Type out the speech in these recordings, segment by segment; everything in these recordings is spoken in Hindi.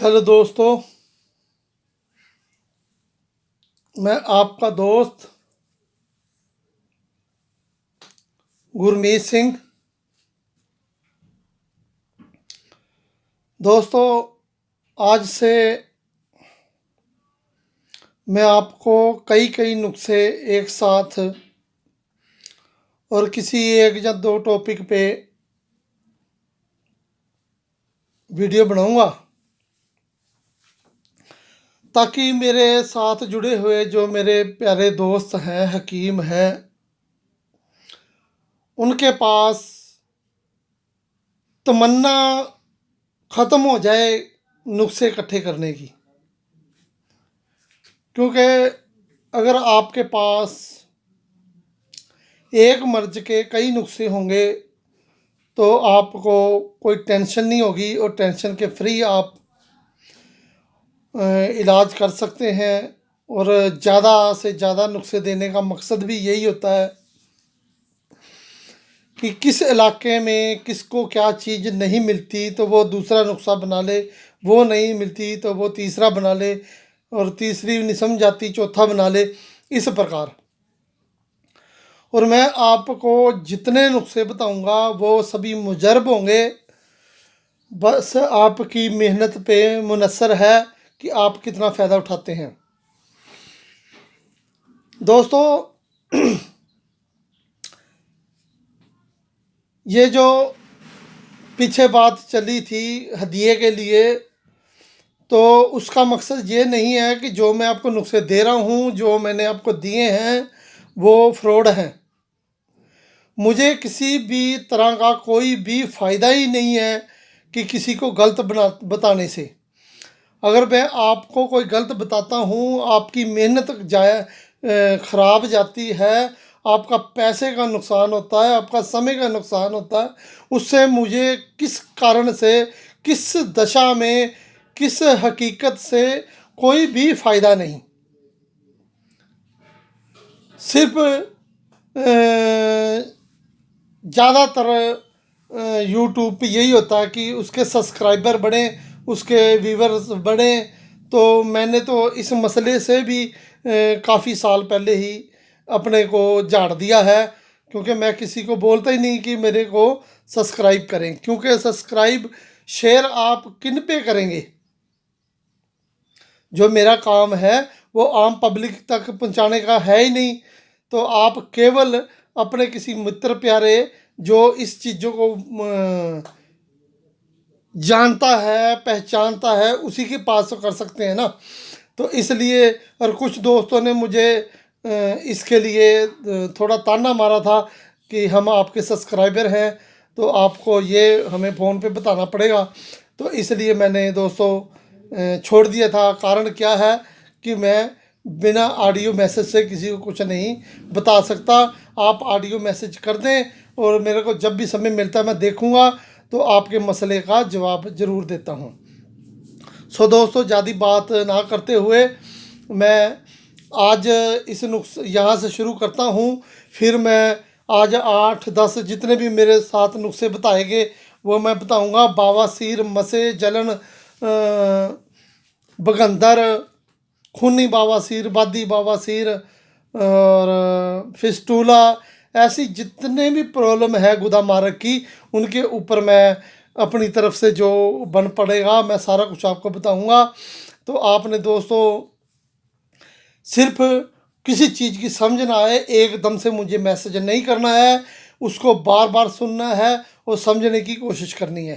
हेलो दोस्तों, मैं आपका दोस्त गुरमीत सिंह। दोस्तों, आज से मैं आपको कई कई नुस्खे एक साथ और किसी एक या दो टॉपिक पे वीडियो बनाऊंगा ताकि मेरे साथ जुड़े हुए जो मेरे प्यारे दोस्त हैं, हकीम हैं, उनके पास तमन्ना ख़त्म हो जाए नुस्खे इकट्ठे करने की। क्योंकि अगर आपके पास एक मर्ज के कई नुस्खे होंगे तो आपको कोई टेंशन नहीं होगी और टेंशन के फ्री आप इलाज कर सकते हैं। और ज़्यादा से ज़्यादा नुस्खे देने का मकसद भी यही होता है कि किस इलाके में किसको क्या चीज़ नहीं मिलती तो वो दूसरा नुस्खा बना ले, वो नहीं मिलती तो वो तीसरा बना ले, और तीसरी नहीं समझ आती चौथा बना ले, इस प्रकार। और मैं आपको जितने नुस्खे बताऊंगा वो सभी मुजरब होंगे। बस आपकी मेहनत पे मुनसर है कि आप कितना फ़ायदा उठाते हैं। दोस्तों, ये जो पीछे बात चली थी हदिये के लिए, तो उसका मकसद ये नहीं है कि जो मैं आपको नुस्खे दे रहा हूँ, जो मैंने आपको दिए हैं, वो फ्रॉड हैं। मुझे किसी भी तरह का कोई भी फ़ायदा ही नहीं है कि किसी को गलत बताने से। अगर मैं आपको कोई गलत बताता हूँ, आपकी मेहनत जाया ख़राब जाती है, आपका पैसे का नुकसान होता है, आपका समय का नुकसान होता है, उससे मुझे किस कारण से, किस दशा में, किस हकीकत से कोई भी फ़ायदा नहीं। सिर्फ ज़्यादातर यूट्यूब पे यही होता है कि उसके सब्सक्राइबर बढ़ें, उसके व्यूवर्स बढ़ें। तो मैंने तो इस मसले से भी काफ़ी साल पहले ही अपने को झाड़ दिया है, क्योंकि मैं किसी को बोलता ही नहीं कि मेरे को सब्सक्राइब करें। क्योंकि सब्सक्राइब शेयर आप किन पे करेंगे? जो मेरा काम है वो आम पब्लिक तक पहुंचाने का है ही नहीं। तो आप केवल अपने किसी मित्र प्यारे जो इस चीज़ों को जानता है, पहचानता है, उसी के पास तो कर सकते हैं ना। तो इसलिए, और कुछ दोस्तों ने मुझे इसके लिए थोड़ा ताना मारा था कि हम आपके सब्सक्राइबर हैं तो आपको ये हमें फ़ोन पे बताना पड़ेगा। तो इसलिए मैंने दोस्तों छोड़ दिया था। कारण क्या है कि मैं बिना ऑडियो मैसेज से किसी को कुछ नहीं बता सकता। आप ऑडियो मैसेज कर दें और मेरे को जब भी समय मिलता है मैं देखूंगा, तो आपके मसले का जवाब ज़रूर देता हूं। सो दोस्तों, ज़्यादा बात ना करते हुए मैं आज इस नुस्ख यहाँ से शुरू करता हूँ। फिर मैं आज 8-10 जितने भी मेरे साथ नुस्खे बताए गए वो मैं बताऊँगा। बवासीर, मसे, जलन, बगंदर, खूनी बवासीर, बादी बवासीर और फिस्टूला, ऐसी जितने भी प्रॉब्लम है गुदा मार्ग की, उनके ऊपर मैं अपनी तरफ से जो बन पड़ेगा मैं सारा कुछ आपको बताऊंगा। तो आपने दोस्तों सिर्फ किसी चीज़ की समझ ना आए एकदम से मुझे मैसेज नहीं करना है, उसको बार बार सुनना है और समझने की कोशिश करनी है।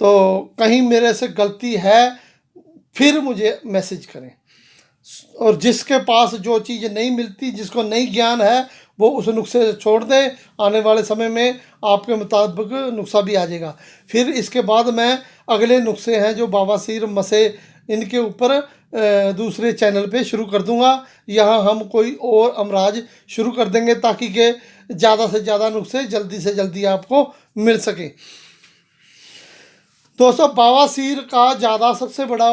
तो कहीं मेरे से गलती है फिर मुझे मैसेज करें। और जिसके पास जो चीज़ नहीं मिलती, जिसको नहीं ज्ञान है, वो उस नुस्खे से छोड़ दें। आने वाले समय में आपके मुताबिक नुस्खा भी आ जाएगा। फिर इसके बाद मैं अगले नुस्खे हैं जो बवासीर, मसे, इनके ऊपर दूसरे चैनल पे शुरू कर दूंगा। यहाँ हम कोई और अमराज शुरू कर देंगे ताकि के ज़्यादा से ज़्यादा नुस्खे जल्दी से जल्दी आपको मिल सके। दोस्तों, बवासीर का ज़्यादा सबसे बड़ा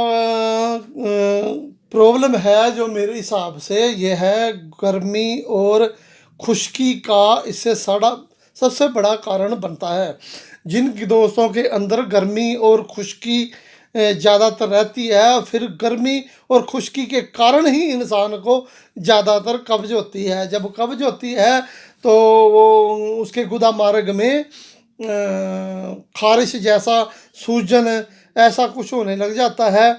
प्रॉब्लम है जो मेरे हिसाब से ये है गर्मी और खुश्की का इससे साड़ा सबसे बड़ा कारण बनता है। जिन दोस्तों के अंदर गर्मी और खुश्की ज़्यादातर रहती है। फिर गर्मी और खुश्की के कारण ही इंसान को ज़्यादातर कब्ज होती है। जब कब्ज होती है तो वो उसके गुदा मार्ग में खारिश जैसा, सूजन ऐसा कुछ होने लग जाता है,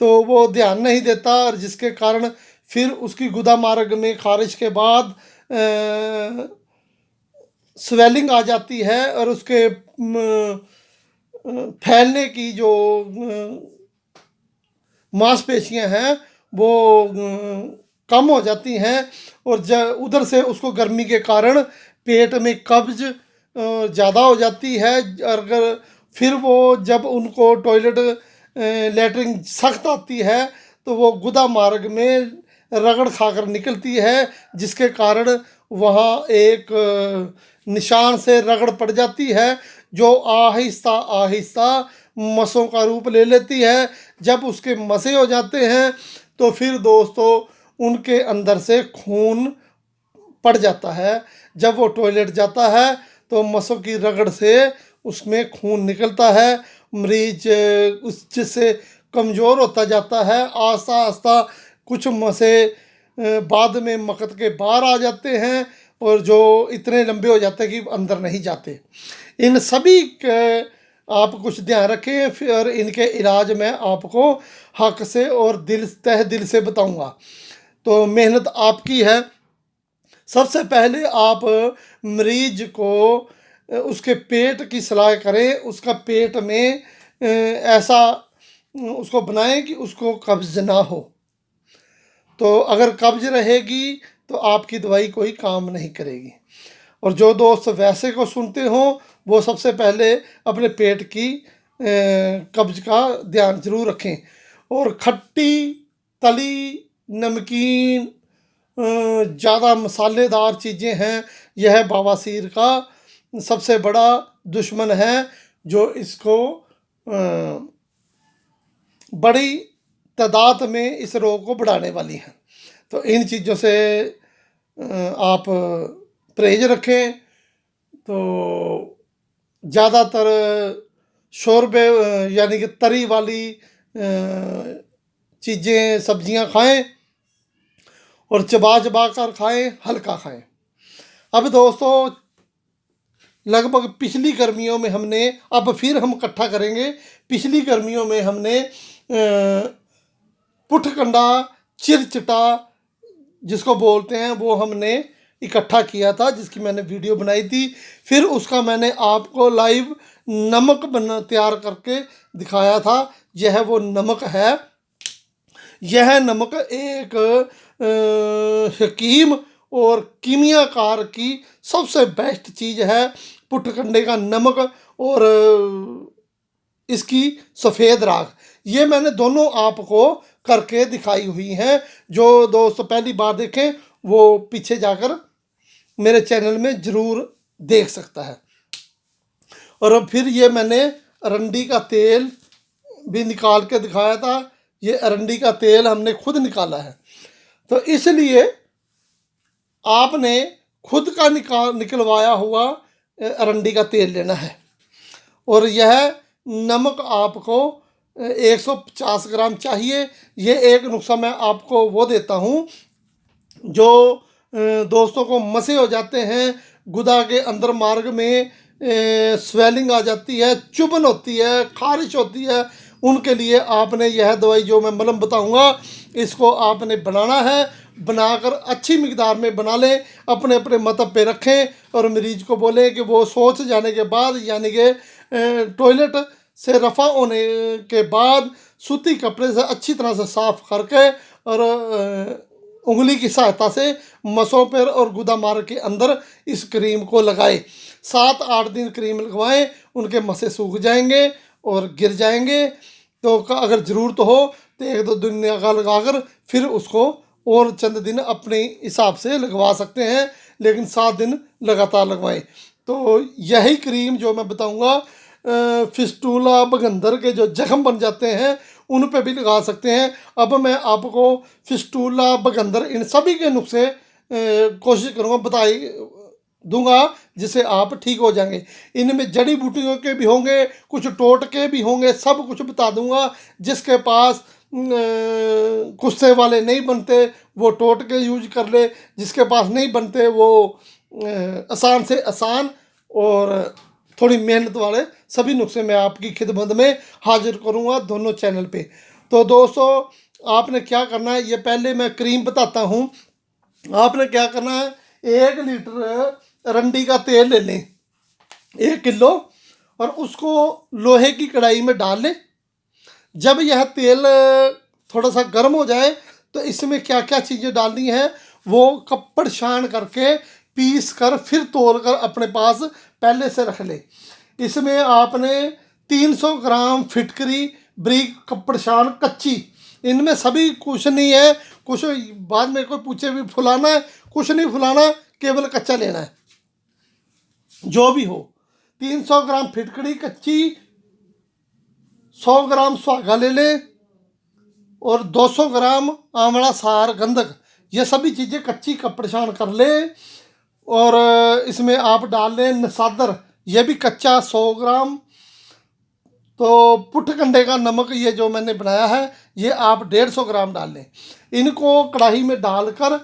तो वो ध्यान नहीं देता, और जिसके कारण फिर उसकी गुदा मार्ग में खारिश के बाद स्वेलिंग आ जाती है, और उसके फैलने की जो मांसपेशियां हैं वो कम हो जाती हैं, और उधर से उसको गर्मी के कारण पेट में कब्ज ज़्यादा हो जाती है। अगर फिर वो जब उनको टॉयलेट लेटरिन सख्त आती है तो वो गुदा मार्ग में रगड़ खाकर निकलती है, जिसके कारण वहाँ एक निशान से रगड़ पड़ जाती है, जो आहिस्ता आहिस्ता मसों का रूप ले लेती है। जब उसके मसे हो जाते हैं तो फिर दोस्तों उनके अंदर से खून पड़ जाता है। जब वो टॉयलेट जाता है तो मसों की रगड़ से उसमें खून निकलता है। मरीज उस जिससे कमज़ोर होता जाता है। आस्ता आस्ता कुछ मसे बाद में मकत के बाहर आ जाते हैं, और जो इतने लंबे हो जाते हैं कि अंदर नहीं जाते। इन सभी के आप कुछ ध्यान रखें, फिर इनके इलाज मैं आपको हक से और तह दिल से बताऊंगा। तो मेहनत आपकी है। सबसे पहले आप मरीज को उसके पेट की सलाह करें। उसका पेट में ऐसा उसको बनाएं कि उसको कब्ज ना हो। तो अगर कब्ज रहेगी तो आपकी दवाई कोई काम नहीं करेगी। और जो दोस्त वैसे को सुनते हों वो सबसे पहले अपने पेट की कब्ज का ध्यान जरूर रखें। और खट्टी, तली, नमकीन, ज़्यादा मसालेदार चीज़ें हैं, यह बवासीर का सबसे बड़ा दुश्मन है, जो इसको बड़ी तादाद में इस रोग को बढ़ाने वाली हैं। तो इन चीज़ों से आप परहेज रखें। तो ज़्यादातर शोरबे यानी कि तरी वाली चीज़ें, सब्जियां खाएं, और चबा चबा कर खाएं, हल्का खाएं। अब दोस्तों लगभग पिछली गर्मियों में हमने, अब फिर हम इकट्ठा करेंगे, पिछली गर्मियों में हमने पुठकंडा, चिरचिटा जिसको बोलते हैं, वो हमने इकट्ठा किया था, जिसकी मैंने वीडियो बनाई थी। फिर उसका मैंने आपको लाइव नमक तैयार करके दिखाया था। यह वो नमक है। यह नमक एक हकीम और कीमियाकार की सबसे बेस्ट चीज़ है, पुठकंडे का नमक और इसकी सफ़ेद राख। ये मैंने दोनों आपको करके दिखाई हुई हैं। जो दोस्त पहली बार देखें वो पीछे जाकर मेरे चैनल में ज़रूर देख सकता है। और अब फिर ये मैंने अरंडी का तेल भी निकाल के दिखाया था। ये अरंडी का तेल हमने खुद निकाला है। तो इसलिए आपने खुद का निकलवाया हुआ अरंडी का तेल लेना है। और यह नमक आपको 150 ग्राम चाहिए। ये एक नुस्खा मैं आपको वो देता हूँ, जो दोस्तों को मसे हो जाते हैं, गुदा के अंदर मार्ग में स्वेलिंग आ जाती है, चुभन होती है, खारिश होती है, उनके लिए आपने यह दवाई जो मैं मलम बताऊंगा, इसको आपने बनाना है। बनाकर अच्छी मिकदार में बना लें, अपने अपने मतब पे रखें, और मरीज को बोलें कि वो सोच जाने के बाद, यानी कि टॉयलेट से रफ़ा होने के बाद सूती कपड़े से अच्छी तरह से साफ़ करके और उंगली की सहायता से मसों पर और गुदा मार्ग के अंदर इस क्रीम को लगाएं। 7-8 दिन क्रीम लगवाएं, उनके मसे सूख जाएंगे और गिर जाएंगे। तो अगर ज़रूरत हो तो 1-2 दिन लगाकर फिर उसको और चंद दिन अपने हिसाब से लगवा सकते हैं, लेकिन 7 दिन लगातार लगवाएं। तो यही क्रीम जो मैं बताऊंगा, फिस्टूला, बगंदर के जो जख्म बन जाते हैं उन पे भी लगा सकते हैं। अब मैं आपको फिस्टूला, बगंदर, इन सभी के नुस्खे कोशिश करूँगा दूंगा जिससे आप ठीक हो जाएंगे। इनमें जड़ी बूटियों के भी होंगे, कुछ टोटके भी होंगे, सब कुछ बता दूंगा। जिसके पास गुस्से वाले नहीं बनते वो टोटके यूज कर ले, जिसके पास नहीं बनते वो आसान से आसान और थोड़ी मेहनत वाले सभी नुस्खे मैं आपकी खिदमत में हाजिर करूंगा दोनों चैनल पे। तो दोस्तों आपने क्या करना है, ये पहले मैं क्रीम बताता हूँ। आपने क्या करना है, 1 लीटर रंडी का तेल ले लें, 1 किलो, और उसको लोहे की कढ़ाई में डाल लें। जब यह तेल थोड़ा सा गर्म हो जाए तो इसमें क्या क्या चीज़ें डालनी है वो कपड़ छान करके पीस कर फिर तोल कर अपने पास पहले से रख ले। इसमें आपने 300 ग्राम फिटकरी ब्रीक कपड़ छान कच्ची, इनमें सभी कुछ नहीं है, कुछ बाद में कोई पूछे भी फुलाना है, कुछ नहीं फुलाना, केवल कच्चा लेना है जो भी हो। 300 ग्राम फिटकरी कच्ची, 100 ग्राम सुहागा ले लें और 200 ग्राम आंवला सार गंधक, ये सभी चीज़ें कच्ची कपड़ छान कर ले। और इसमें आप डाल लें नसादर, ये भी कच्चा 100 ग्राम। तो पुटकंडे का नमक ये जो मैंने बनाया है ये आप 150 ग्राम डाल लें। इनको कढ़ाई में डालकर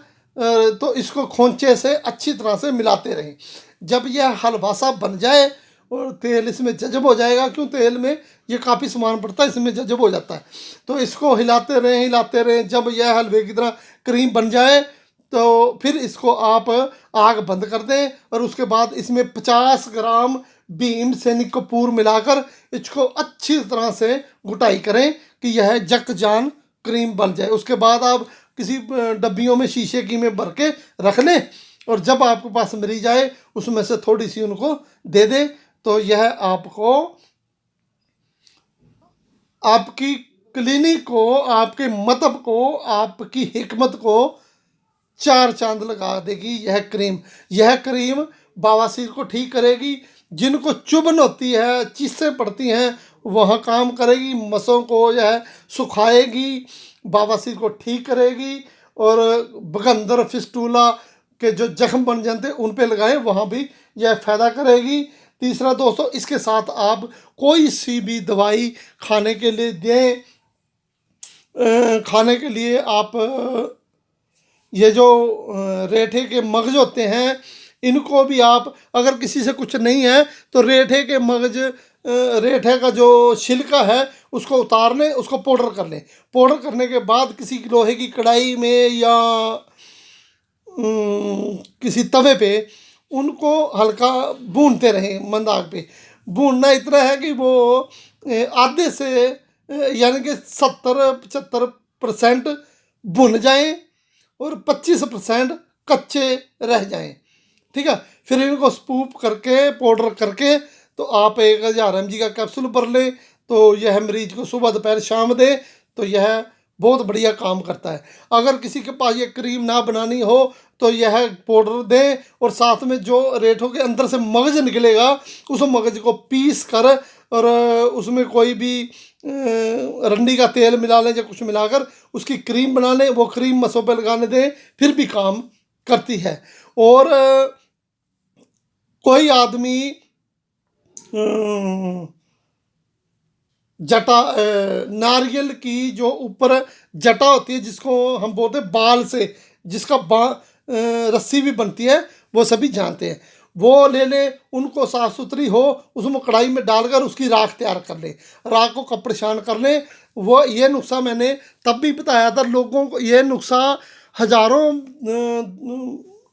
तो इसको खोंचे से अच्छी तरह से मिलाते रहें। जब यह हलवा सा बन जाए और तेल इसमें जज़ब हो जाएगा, क्यों तेल में ये काफ़ी सामान पड़ता है, इसमें जज़ब हो जाता है, तो इसको हिलाते रहें हिलाते रहें। जब यह हलवे की तरह क्रीम बन जाए तो फिर इसको आप आग बंद कर दें और उसके बाद इसमें 50 ग्राम भीम सैनिक कपूर मिलाकर इसको अच्छी तरह से घुटाई करें कि यह जक जान क्रीम बन जाए। उसके बाद आप किसी डब्बियों में शीशे की में भर के रख लें और जब आपके पास मरी जाए उसमें से थोड़ी सी उनको दे दें। तो यह आपको आपकी क्लिनिक को, आपके मतब को, आपकी हिकमत को 4 चांद लगा देगी यह क्रीम। यह क्रीम बवासीर को ठीक करेगी, जिनको चुभन होती है, चीसें पड़ती हैं वह काम करेगी, मसों को यह सुखाएगी, बवासीर को ठीक करेगी। और बगंदर फिस्टूला के जो जख्म बन जाते हैं उन पे लगाएं, वहाँ भी यह फ़ायदा करेगी। तीसरा दोस्तों, इसके साथ आप कोई सी भी दवाई खाने के लिए दें। खाने के लिए आप ये जो रेठे के मगज होते हैं इनको भी आप, अगर किसी से कुछ नहीं है तो रेठे के मगज, रेठे का जो छिलका है उसको उतार लें, उसको पाउडर कर लें। पाउडर करने के बाद किसी लोहे की कढ़ाई में या किसी तवे पे उनको हल्का भूनते रहें, मंद आग पे। भूनना इतना है कि वो आधे से यानी कि 70-75% भुन जाएं और 25% कच्चे रह जाएं। ठीक है, फिर इनको स्पूप करके पाउडर करके तो आप 1000 mg का कैप्सूल भर लें। तो यह मरीज को सुबह दोपहर शाम दे तो यह बहुत बढ़िया काम करता है। अगर किसी के पास ये क्रीम ना बनानी हो तो यह पाउडर दें और साथ में जो रेठों के अंदर से मगज निकलेगा उस मगज को पीस कर और उसमें कोई भी रंडी का तेल मिला लें या कुछ मिलाकर उसकी क्रीम बना लें। वो क्रीम मसों पे लगाने दें, फिर भी काम करती है। और कोई आदमी जटा, नारियल की जो ऊपर जटा होती है जिसको हम बोलते हैं बाल से, जिसका रस्सी भी बनती है, वो सभी जानते हैं। वो ले ले, उनको साफ़ सुथरी हो, उसमें कढ़ाई में डालकर उसकी राख तैयार कर ले, राख को कपड़ छान कर ले। वो ये नुस्खा मैंने तब भी बताया था लोगों को, ये नुस्खा हज़ारों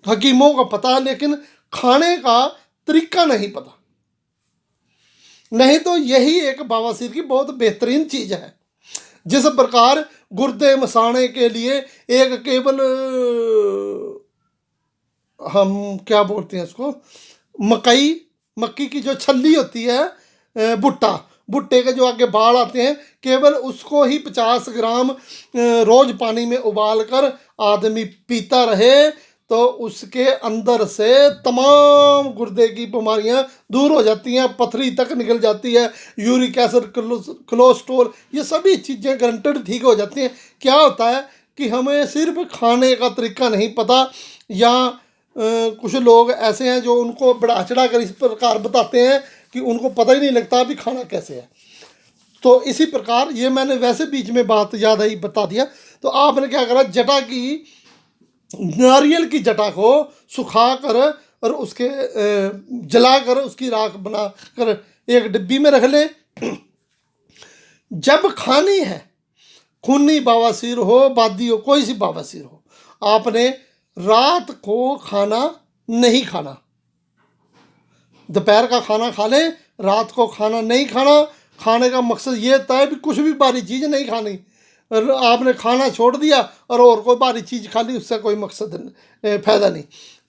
हकीमों को पता है लेकिन खाने का तरीका नहीं पता। नहीं तो यही एक बवासीर की बहुत बेहतरीन चीज़ है। जिस प्रकार गुर्दे मसाने के लिए एक केवल हम क्या बोलते हैं उसको, मक्की की जो छल्ली होती है, भुट्टे के जो आगे बाल आते हैं, केवल उसको ही 50 ग्राम रोज़ पानी में उबाल कर आदमी पीता रहे तो उसके अंदर से तमाम गुर्दे की बीमारियां दूर हो जाती हैं, पथरी तक निकल जाती है, यूरिक एसिड, कोलेस्ट्रॉल, ये सभी चीज़ें गारंटेड ठीक हो जाती हैं। क्या होता है कि हमें सिर्फ खाने का तरीका नहीं पता या कुछ लोग ऐसे हैं जो उनको बढ़ा चढ़ा कर इस प्रकार बताते हैं कि उनको पता ही नहीं लगता अभी खाना कैसे है। तो इसी प्रकार ये मैंने वैसे बीच में बात याद आई बता दिया। तो आपने क्या करा, जटा की, नारियल की जटा को सुखा कर और उसके जला कर उसकी राख बना कर एक डिब्बी में रख लें। जब खानी है, खूनी बवासीर हो, बादी हो, कोई सी बवासीर हो, आपने रात को खाना नहीं खाना। दोपहर का खाना खा लें, रात को खाना नहीं खाना। खाने का मकसद ये होता है भी कुछ भी भारी चीज़ नहीं खानी। और आपने खाना छोड़ दिया और कोई भारी चीज़ खा ली, उससे कोई मकसद फ़ायदा नहीं।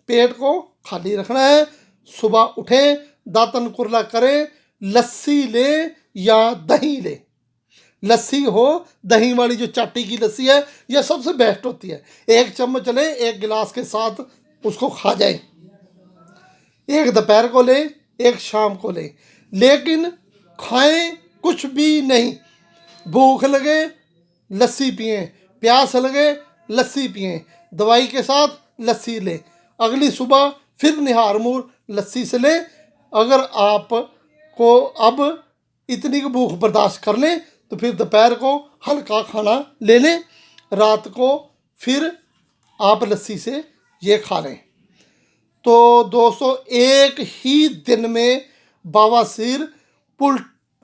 पेट को खाली रखना है। सुबह उठें, दातन कुरला करें, लस्सी लें या दही लें। लस्सी हो, दही वाली जो चाटी की लस्सी है, यह सबसे बेस्ट होती है। एक चम्मच लें, एक गिलास के साथ उसको खा जाएं। एक दोपहर को लें, एक शाम को लें, लेकिन खाएं कुछ भी नहीं। भूख लगे लस्सी पिएं, प्यास लगे लस्सी पिएं, दवाई के साथ लस्सी लें। अगली सुबह फिर निहार मूर लस्सी से लें। अगर आप को अब इतनी की भूख बर्दाश्त कर लें तो फिर दोपहर को हल्का खाना ले लें। रात को फिर आप लस्सी से ये खा लें। तो दोस्तों, एक ही दिन में बवासीर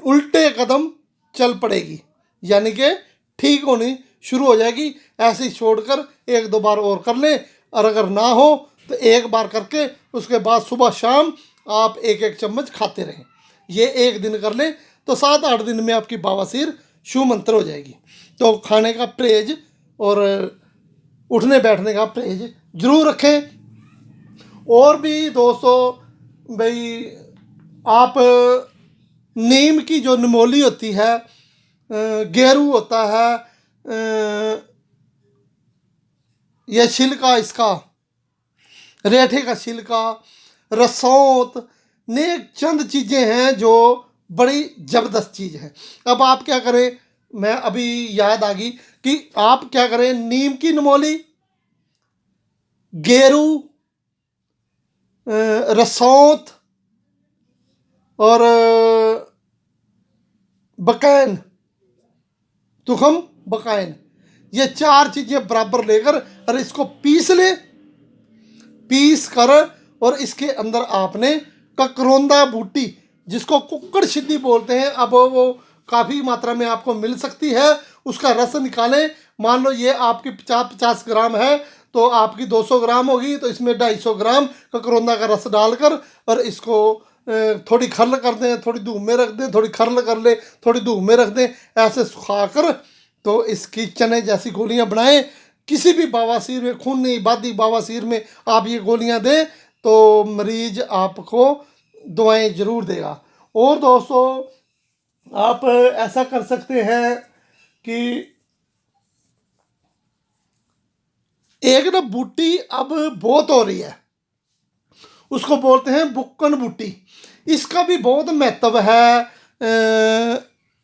उल्टे कदम चल पड़ेगी, यानी कि ठीक होनी शुरू हो जाएगी। ऐसे ही छोड़कर एक दो बार और कर लें, और अगर ना हो तो एक बार करके उसके बाद सुबह शाम आप एक एक चम्मच खाते रहें। ये एक दिन कर लें तो 7-8 दिन में आपकी बवासीर शू मंत्र हो जाएगी। तो खाने का परहेज और उठने बैठने का परहेज जरूर रखें। और भी दोस्तों भाई, आप नीम की जो निमोली होती है, गेरू होता है, यह छिलका, इसका रेठे का छिलका, रसौंत, नेक चंद चीज़ें हैं जो बड़ी ज़बरदस्त चीज़ है। अब आप क्या करें, मैं अभी याद आ गई कि आप क्या करें, नीम की निमोली, गेरू, रसौंत और बकैन, तुखम बकैन, ये 4 चीज़ें बराबर लेकर और इसको पीस ले। पीस कर और इसके अंदर आपने ककरोंदा बूटी, जिसको कुक्कड़ सिद्धि बोलते हैं, अब वो काफ़ी मात्रा में आपको मिल सकती है, उसका रस निकालें। मान लो ये आपकी 50 ग्राम है तो आपकी 200 ग्राम होगी, तो इसमें 250 ग्राम ककरोंदा का रस डालकर और इसको थोड़ी खरल कर दें, थोड़ी धूप में रख दें, थोड़ी खरल कर ले, थोड़ी धूप में रख दें, ऐसे सुखा कर तो इसकी चने जैसी गोलियां बनाएं। किसी भी बवासीर में, खूनी बादी बवासीर में आप ये गोलियां दें तो मरीज आपको दवाएं ज़रूर देगा। और दोस्तों, आप ऐसा कर सकते हैं कि एक ना बूटी अब बहुत हो रही है, उसको बोलते हैं बुक्कन बूटी। इसका भी बहुत महत्व है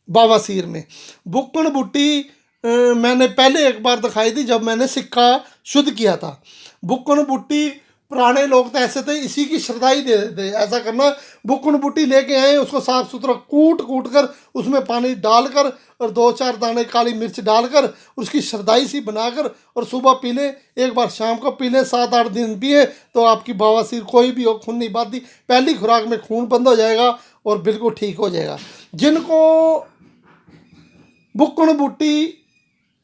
बवासीर में। बुक्कन बूटी मैंने पहले एक बार दिखाई थी जब मैंने सिक्का शुद्ध किया था। बुक्कन बूटी, पुराने लोग तो ऐसे थे, इसी की श्रद्धा ही दे देते ऐसा करना। बुक्कन बूटी लेके आए, उसको साफ सुथरा कूट कूट कर उसमें पानी डालकर और 2-4 दाने काली मिर्च डालकर उसकी श्रद्धाई सी बनाकर और सुबह पी लें, एक बार शाम को पी लें, 7-8 दिन पिए तो आपकी बवासीर कोई भी हो, खून नहीं बादी, पहली खुराक में खून बंद हो जाएगा और बिल्कुल ठीक हो जाएगा। जिनको बुक्कन बूटी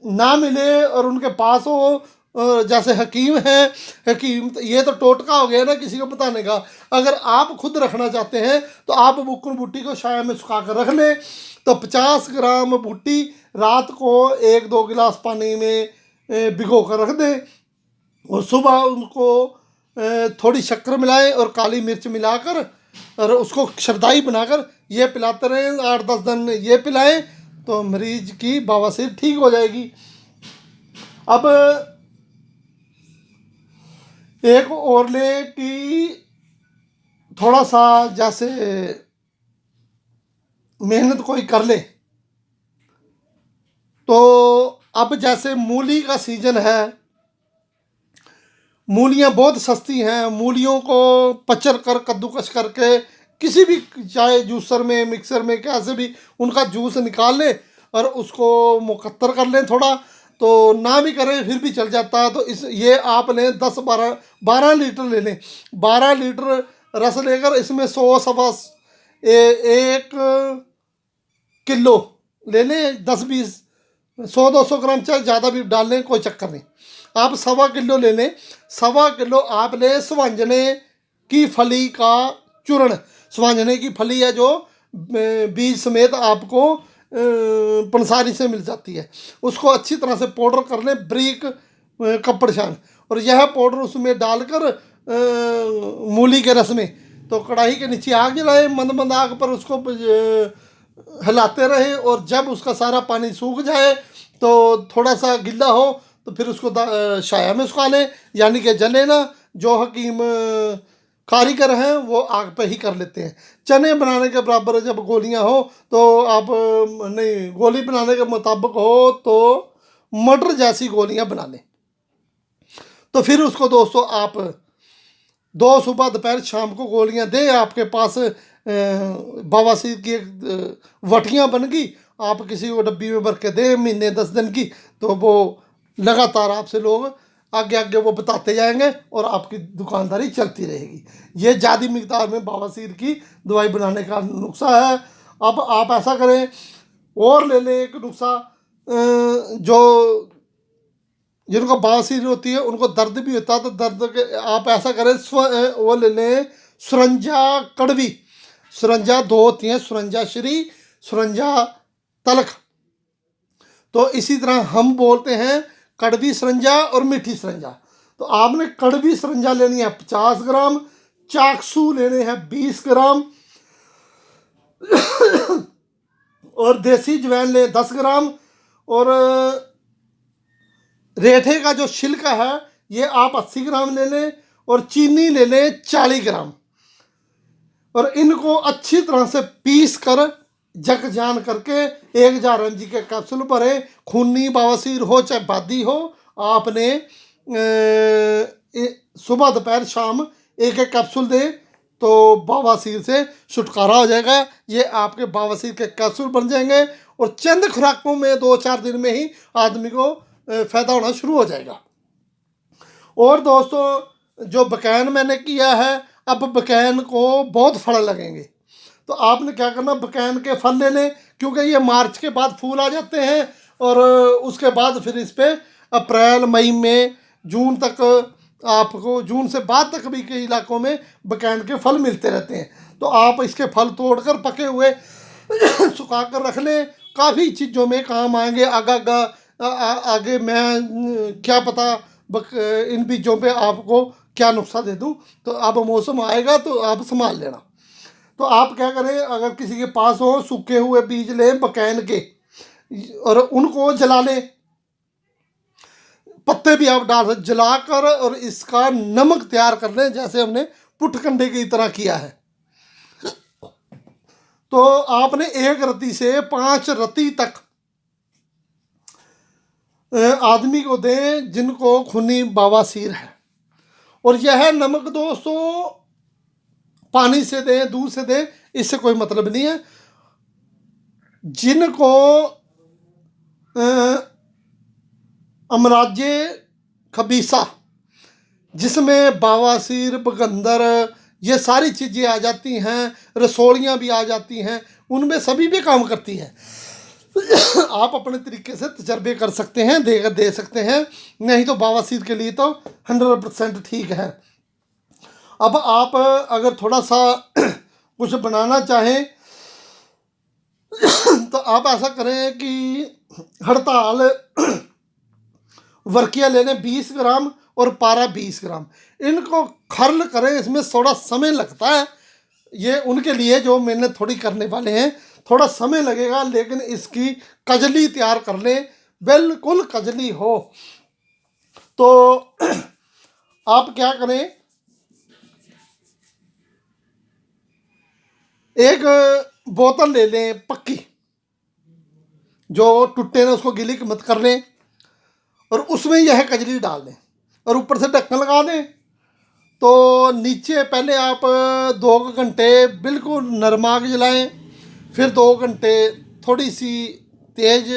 ना मिले और उनके पास हो, जैसे हकीम हैं, हकीम ये तो टोटका हो गया ना किसी को बताने का। अगर आप खुद रखना चाहते हैं तो आप बुक्कन बूटी को छाया में सुखा कर रख लें। तो 50 ग्राम बूटी रात को 1-2 गिलास पानी में भिगो कर रख दें और सुबह उनको थोड़ी शक्कर मिलाएं और काली मिर्च मिलाकर और उसको शरदाई बनाकर ये पिलाते रहें, 8-10 दिन ये पिलाएं तो मरीज की बवासीर ठीक हो जाएगी। अब एक और ले कि थोड़ा सा जैसे मेहनत कोई कर ले, तो अब जैसे मूली का सीजन है, मूलियाँ बहुत सस्ती हैं, मूलियों को पचर कर कद्दूकस करके किसी भी, चाहे जूसर में, मिक्सर में, कैसे भी उनका जूस निकाल लें और उसको मुकत्तर कर लें थोड़ा, तो ना भी करें फिर भी चल जाता है। तो इस ये आप लें 10-12 लीटर ले लें, 12 लीटर रस लेकर इसमें 1 किलो ले लें, 100-200 ग्राम चाहे ज़्यादा भी डाल लें, कोई चक्कर नहीं। आप 1.25 किलो ले लें, 1.25 किलो आप लें स्वांजने की फली का चूर्ण। स्वांजने की फली है जो बीज समेत आपको पंसारी से मिल जाती है, उसको अच्छी तरह से पाउडर कर लें, बारीक कपड़ छान, और यह पाउडर उसमें डालकर मूली के रस में, तो कढ़ाई के नीचे आग जलाए, मंद मंद आग पर उसको हिलाते रहे, और जब उसका सारा पानी सूख जाए तो थोड़ा सा गिल्ला हो तो फिर उसको छाया में सुखा लें, यानी कि जले ना। जो हकीम कारीगर हैं वो आग पे ही कर लेते हैं। चने बनाने के बराबर जब गोलियां हो तो आप नहीं, गोली बनाने के मुताबिक हो तो मटर जैसी गोलियां बना लें। तो फिर उसको दोस्तों आप 2 सुबह दोपहर शाम को गोलियां दें। आपके पास बवासीर की एक वटियाँ बन गई, आप किसी को डब्बी में भर के दें महीने 10 दिन की, तो वो लगातार आपसे लोग आगे आगे वो बताते जाएंगे और आपकी दुकानदारी चलती रहेगी। ये ज़्यादा मिकदार में बवासीर की दवाई बनाने का नुस्खा है। अब आप ऐसा करें और ले लें एक नुस्खा, जो जिनको बवासीर होती है उनको दर्द भी होता है, तो दर्द के आप ऐसा करें, वो ले लें सुरंजा कड़वी। सुरंजा 2 होती हैं, सुरंजा श्री, सुरंजा तलख। तो इसी तरह हम बोलते हैं कड़वी सरंजा और मीठी सरंजा। तो आपने कड़वी सरंजा लेनी है 50 ग्राम, चाकसू लेने हैं 20 ग्राम, और देसी जवैन ले 10 ग्राम, और रेठे का जो छिलका है ये आप 80 ग्राम ले लें, और चीनी ले लें 40 ग्राम, और इनको अच्छी तरह से पीस कर जक जान करके 1000 mg के कैप्सूल भरें। खूनी बवासीर हो चाहे बादी हो, आपने सुबह दोपहर शाम एक एक कैप्सूल दें तो बवासीर से छुटकारा हो जाएगा। ये आपके बवासीर के कैप्सूल बन जाएंगे, और चंद खुराकों में 2-4 दिन में ही आदमी को फ़ायदा होना शुरू हो जाएगा। और दोस्तों जो बकैन मैंने किया है, अब बकैन को बहुत फल लगेंगे, तो आपने क्या करना, बकैन के फल ले लें, क्योंकि ये मार्च के बाद फूल आ जाते हैं, और उसके बाद फिर इस पर अप्रैल मई में जून तक, आपको जून से बाद तक भी कई इलाकों में बकैन के फल मिलते रहते हैं। तो आप इसके फल तोड़कर पके हुए सुखा कर रख लें, काफ़ी चीज़ों में काम आएंगे। आगे मैं क्या पता इन बीजों पे आपको क्या नुस्खा दे दूं, तो अब मौसम आएगा तो आप संभाल लेना। तो आप क्या करें, अगर किसी के पास हो सूखे हुए बीज लें बकैन के, और उनको जला लें, पत्ते भी आप डाल सकते, जलाकर और इसका नमक तैयार कर लें, जैसे हमने पुटकंडे की तरह किया है। तो आपने 1 रत्ती से 5 रत्ती तक आदमी को दें जिनको खूनी बवासीर है। और यह नमक दोस्तों पानी से दें, दूध से दें, इससे कोई मतलब नहीं है। जिनको अमराजे खबीसा, जिसमें बवासीर, बगंदर, ये सारी चीज़ें आ जाती हैं, रसोलियाँ भी आ जाती हैं, उनमें सभी भी काम करती हैं। आप अपने तरीके से तजर्बे कर सकते हैं, दे सकते हैं, नहीं तो बवासीर के लिए तो 100% ठीक है। अब आप अगर थोड़ा सा कुछ बनाना चाहें तो आप ऐसा करें कि हड़ताल वर्किया ले लें 20 ग्राम, और पारा 20 ग्राम। इनको खर्ल करें, इसमें थोड़ा समय लगता है, ये उनके लिए जो मेहनत थोड़ी करने वाले हैं, थोड़ा समय लगेगा, लेकिन इसकी कजली तैयार कर लें, बिल्कुल कजली हो। तो आप क्या करें, एक बोतल ले लें पक्की, जो टुट्टे ना उसको गिली मत कर लें, और उसमें यह कजली डाल दें। और ऊपर से ढक्कन लगा दें। तो नीचे पहले आप 2 घंटे बिल्कुल नरम आग जलाएं, फिर 2 घंटे थोड़ी सी तेज़,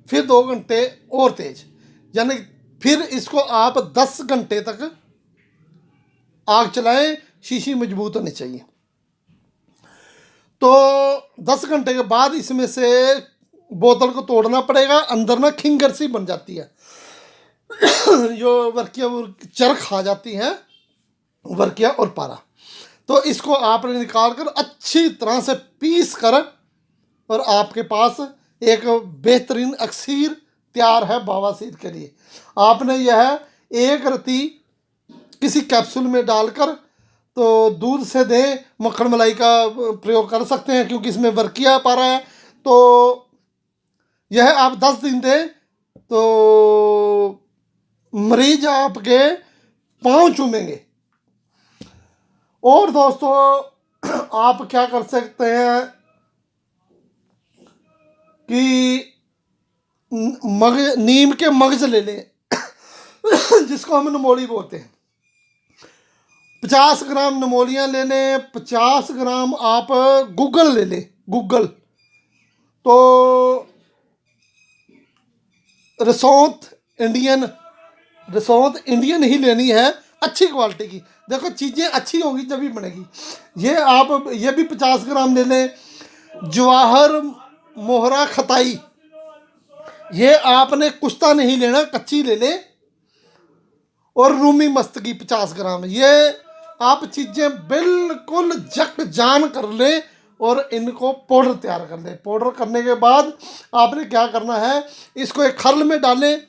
फिर 2 घंटे और तेज़, यानी फिर इसको आप 10 घंटे तक आग चलाएं। शीशी मजबूत होनी चाहिए। तो 10 घंटे के बाद इसमें से बोतल को तोड़ना पड़ेगा। अंदर ना खिंगर सी बन जाती है जो वर्किया चरख खा जाती हैं, वर्किया और पारा। तो इसको आपने निकाल कर अच्छी तरह से पीस कर, और आपके पास एक बेहतरीन अक्सीर तैयार है बवासीर के लिए। आपने यह एक रत्ती किसी कैप्सूल में डालकर तो दूध से दें, मक्खन मलाई का प्रयोग कर सकते हैं क्योंकि इसमें वर्किया पारा है। तो यह आप 10 दिन दें तो मरीज आपके पाँव चूमेंगे। और दोस्तों आप क्या कर सकते हैं कि नीम के मगज ले लें जिसको हम नमोली बोलते हैं। 50 ग्राम नमोलियाँ ले लें, 50 ग्राम आप गूगल ले लें, गूगल। तो रसौंत इंडियन ही लेनी है, अच्छी क्वालिटी की। देखो चीज़ें अच्छी होगी जब भी बनेगी। ये भी 50 ग्राम ले लें। जवाहर मोहरा खताई, ये आपने कुश्ता नहीं लेना, कच्ची ले लें। और रूमी मस्तकी 50 ग्राम, ये आप चीज़ें बिल्कुल जक जान कर लें और इनको पाउडर तैयार कर लें। पाउडर करने के बाद आपने क्या करना है, इसको एक खरल में डालें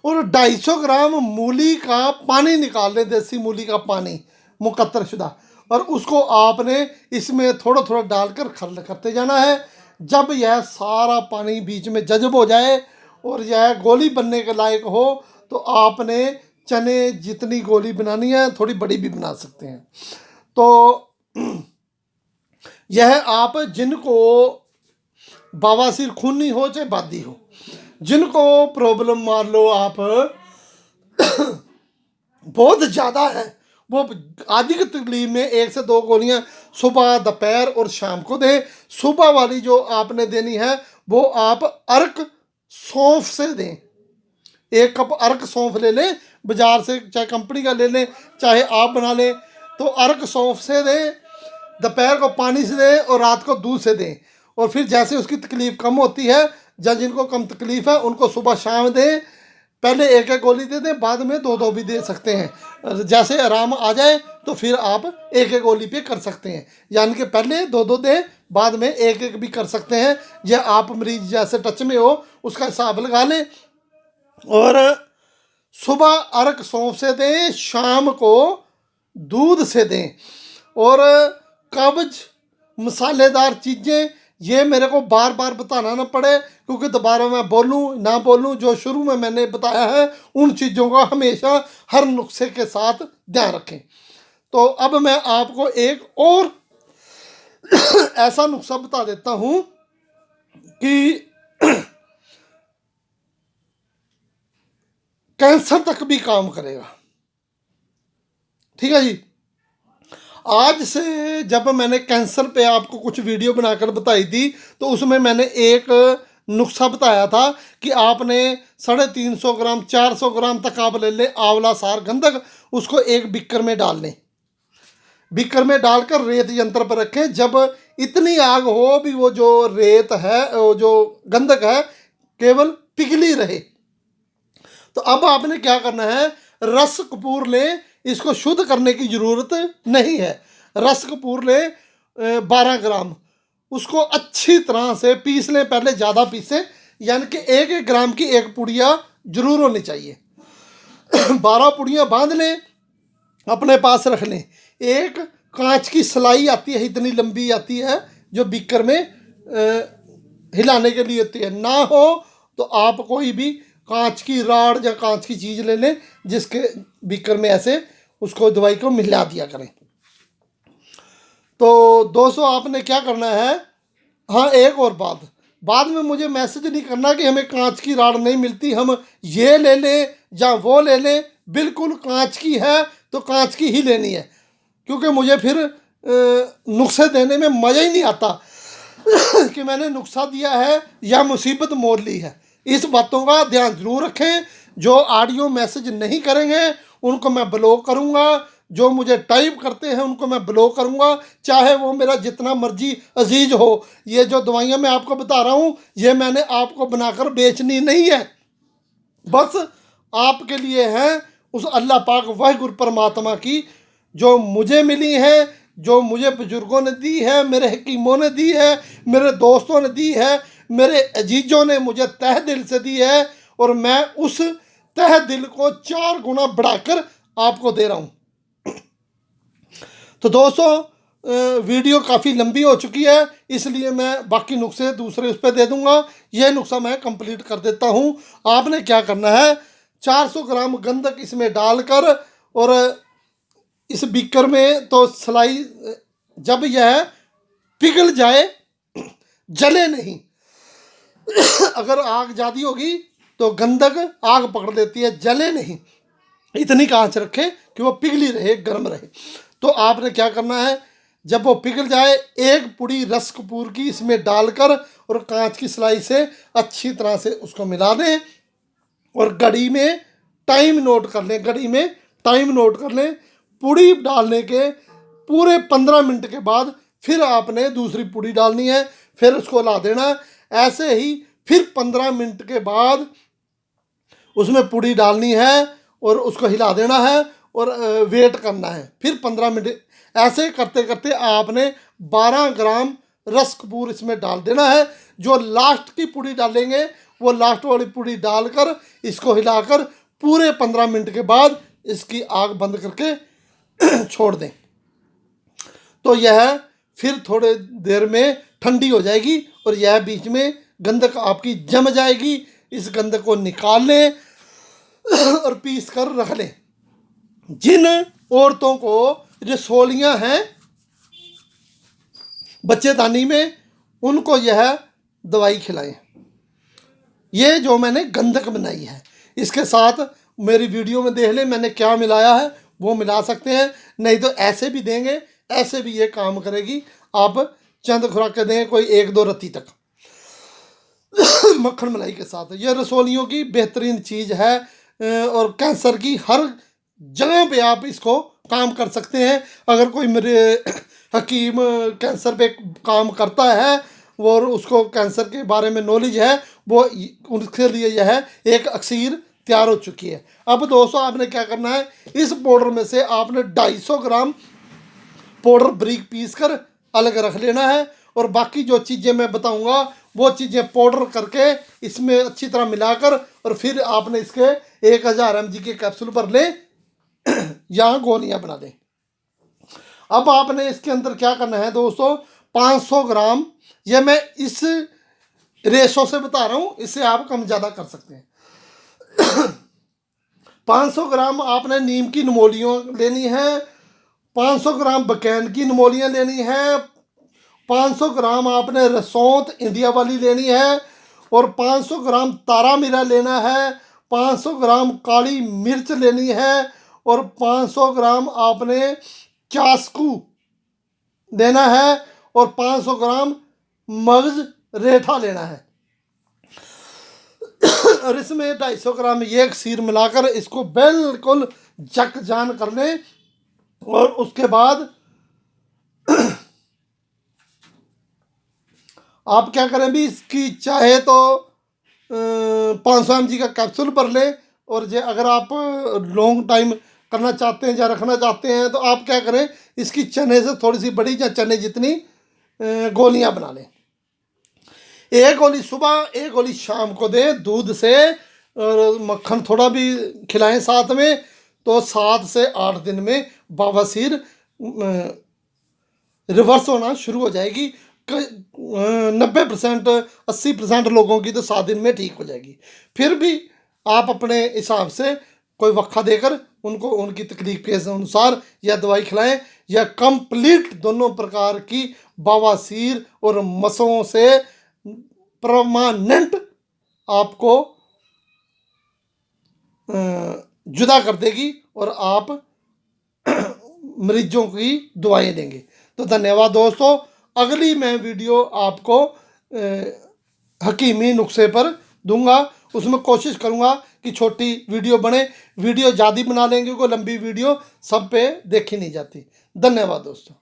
और 250 ग्राम मूली का पानी निकाल लें, देसी मूली का पानी मुकत्तर शुदा, और उसको आपने इसमें थोड़ा थोड़ा डालकर खरल करते जाना है। जब यह सारा पानी बीच में जज़ब हो जाए और यह गोली बनने के लायक हो तो आपने चने जितनी गोली बनानी है, थोड़ी बड़ी भी बना सकते हैं। तो यह आप जिनको बवासीर खूनी हो चाहे बादी हो, जिनको प्रॉब्लम मान लो आप बहुत ज़्यादा है, वो आदि की तकलीफ में 1 से 2 गोलियां सुबह, दोपहर और शाम को दें। सुबह वाली जो आपने देनी है वो आप अर्क सौंफ से दें। 1 कप अर्क सौंफ ले लें बाज़ार से, चाहे कंपनी का ले लें चाहे आप बना लें। तो अर्क सौंफ से दें, दोपहर को पानी से दें और रात को दूध से दें। और फिर जैसे उसकी तकलीफ़ कम होती है, या जिनको कम तकलीफ़ है उनको सुबह शाम दें। पहले 1 गोली दे दें, बाद में 2 भी दे सकते हैं। जैसे आराम आ जाए तो फिर आप 1 गोली पे कर सकते हैं, यानी कि पहले 2 दें, बाद में 1 भी कर सकते हैं। यह आप मरीज जैसे टच में हो उसका हिसाब लगा लें। और सुबह अर्क सौंफ से दें, शाम को दूध से दें। और कब्ज, मसालेदार चीज़ें, ये मेरे को बार बार बताना ना पड़े क्योंकि दोबारा मैं बोलूँ ना बोलूँ, जो शुरू में मैंने बताया है उन चीज़ों का हमेशा हर नुस्खे के साथ ध्यान रखें। तो अब मैं आपको एक और ऐसा नुस्खा बता देता हूँ कि कैंसर तक भी काम करेगा। ठीक है जी। आज से जब मैंने कैंसर पे आपको कुछ वीडियो बनाकर बताई थी तो उसमें मैंने एक नुस्खा बताया था कि आपने 350 ग्राम 400 ग्राम तक आप ले लें आंवला सार गंधक, उसको एक बिक्कर में डाल लें। बिक्कर में डालकर रेत यंत्र पर रखें। जब इतनी आग हो भी वो जो रेत है, वो जो गंधक है, केवल पिघली रहे। तो अब आपने क्या करना है, रस कपूर लें। इसको शुद्ध करने की ज़रूरत नहीं है। रस कपूर लें 12 ग्राम, उसको अच्छी तरह से पीस लें। पहले ज़्यादा पीसें, यानी कि 1 ग्राम की 1 पुड़िया जरूर होनी चाहिए। 12 पुड़ियाँ बांध लें, अपने पास रख लें। एक कांच की सलाई आती है, इतनी लंबी आती है, जो बीकर में हिलाने के लिए होती है। ना हो तो आप कोई भी कांच की राड या कांच की चीज़ ले लें जिसके बीकर में ऐसे उसको दवाई को मिला दिया करें। तो दोस्तों आपने क्या करना है, हाँ एक और बात, बाद में मुझे मैसेज नहीं करना कि हमें कांच की राड नहीं मिलती, हम ये ले लें या वो ले लें, बिल्कुल कांच की है तो कांच की ही लेनी है, क्योंकि मुझे फिर नुस्खे देने में मज़ा ही नहीं आता कि मैंने नुस्खा दिया है या मुसीबत मोल ली है। इस बातों का ध्यान जरूर रखें। जो ऑडियो मैसेज नहीं करेंगे उनको मैं ब्लॉक करूँगा, जो मुझे टाइप करते हैं उनको मैं ब्लॉक करूँगा, चाहे वो मेरा जितना मर्जी अजीज हो। ये जो दवाइयाँ मैं आपको बता रहा हूँ ये मैंने आपको बनाकर बेचनी नहीं है, बस आपके लिए है उस अल्लाह पाक वाहिगुरु परमात्मा की, जो मुझे मिली है, जो मुझे बुजुर्गों ने दी है, मेरे हकीमों ने दी है, मेरे दोस्तों ने दी है, मेरे अजीजों ने मुझे तह दिल से दी है, और मैं उस तह दिल को 4 गुना बढ़ाकर आपको दे रहा हूँ। तो दोस्तों वीडियो काफ़ी लंबी हो चुकी है, इसलिए मैं बाकी नुस्खे दूसरे उस पर दे दूंगा। यह नुस्खा मैं कंप्लीट कर देता हूँ। आपने क्या करना है, 400 ग्राम गंधक इसमें डालकर, और इस बीकर में तो सलाई, जब यह पिघल जाए, जले नहीं। अगर आग ज़्यादा होगी तो गंधक आग पकड़ लेती है, जले नहीं। इतनी कांच रखें कि वो पिघली रहे, गर्म रहे। तो आपने क्या करना है, जब वो पिघल जाए, एक पुड़ी रस कपूर की इसमें डालकर और कांच की सलाई से अच्छी तरह से उसको मिला दें, और घड़ी में टाइम नोट कर लें, घड़ी में टाइम नोट कर लें। पुड़ी डालने के पूरे 15 मिनट के बाद फिर आपने दूसरी पुड़ी डालनी है, फिर उसको हिला देना। ऐसे ही फिर 15 मिनट के बाद उसमें पुड़ी डालनी है और उसको हिला देना है, और वेट करना है फिर 15 मिनट। ऐसे करते करते आपने 12 ग्राम रस कपूर इसमें डाल देना है। जो लास्ट की पुड़ी डालेंगे वो लास्ट वाली पुड़ी डालकर इसको हिलाकर पूरे 15 मिनट के बाद इसकी आग बंद करके छोड़ दें। तो यह फिर थोड़े देर में ठंडी हो जाएगी और यह बीच में गंधक आपकी जम जाएगी। इस गंधक को निकाल लें और पीस कर रख लें। जिन औरतों को रसोलियां हैं बच्चेदानी में, उनको यह दवाई खिलाएं। ये जो मैंने गंधक बनाई है, इसके साथ मेरी वीडियो में देख लें मैंने क्या मिलाया है, वो मिला सकते हैं, नहीं तो ऐसे भी देंगे, ऐसे भी ये काम करेगी। आप चंद खुराकें दें, कोई 1-2 रत्ती तक मक्खन मलाई के साथ। ये रसोलियों की बेहतरीन चीज़ है, और कैंसर की हर जगह पे आप इसको काम कर सकते हैं। अगर कोई मेरे हकीम कैंसर पे काम करता है और उसको कैंसर के बारे में नॉलेज है, वो उसके लिए यह एक अक्सीर तैयार हो चुकी है। अब दोस्तों आपने क्या करना है, इस पाउडर में से आपने 250 ग्राम पाउडर बारीक पीस कर अलग रख लेना है, और बाकी जो चीज़ें मैं बताऊंगा वो चीज़ें पाउडर करके इसमें अच्छी तरह मिलाकर, और फिर आपने इसके 1000 mg के कैप्सूल भर लें या गोलियां बना दें। अब आपने इसके अंदर क्या करना है दोस्तों, 500 ग्राम, ये मैं इस रेशो से बता रहा हूँ, इससे आप कम ज़्यादा कर सकते हैं। 500 ग्राम आपने नीम की नमोलियाँ लेनी है, 500 ग्राम बकैन की नमोलियाँ लेनी है, 500 ग्राम आपने रसौंत इंडिया वाली लेनी है, और 500 ग्राम तारा मीरा लेना है, 500 ग्राम काली मिर्च लेनी है, और 500 ग्राम आपने चास्कू लेना है, और 500 ग्राम मगज रेठा लेना है। और इसमें 250 ग्राम ये खीर मिलाकर इसको बिल्कुल जक जान कर लें। और उसके बाद आप क्या करें भी, इसकी चाहे तो 500 mg का कैप्सूल भर लें, और जो अगर आप लॉन्ग टाइम करना चाहते हैं या रखना चाहते हैं तो आप क्या करें, इसकी चने से थोड़ी सी बड़ी या चने जितनी गोलियां बना लें। एक गोली सुबह, एक गोली शाम को दें दूध से, और मक्खन थोड़ा भी खिलाएं साथ में, तो 7 से 8 दिन में बवासीर रिवर्स होना शुरू हो जाएगी। 90% 80% लोगों की तो 7 दिन में ठीक हो जाएगी। फिर भी आप अपने हिसाब से कोई वक्फा देकर उनको उनकी तकलीफ के अनुसार या दवाई खिलाएं, या कंप्लीट दोनों प्रकार की बवासीर और मसों से परमानेंट आपको जुदा कर देगी और आप मरीजों की दुआएं देंगे। तो धन्यवाद दोस्तों। अगली मैं वीडियो आपको हकीमी नुस्खे पर दूंगा, उसमें कोशिश करूंगा कि छोटी वीडियो बने। वीडियो ज़्यादा बना लेंगे, कोई लंबी वीडियो सब पे देखी नहीं जाती। धन्यवाद दोस्तों।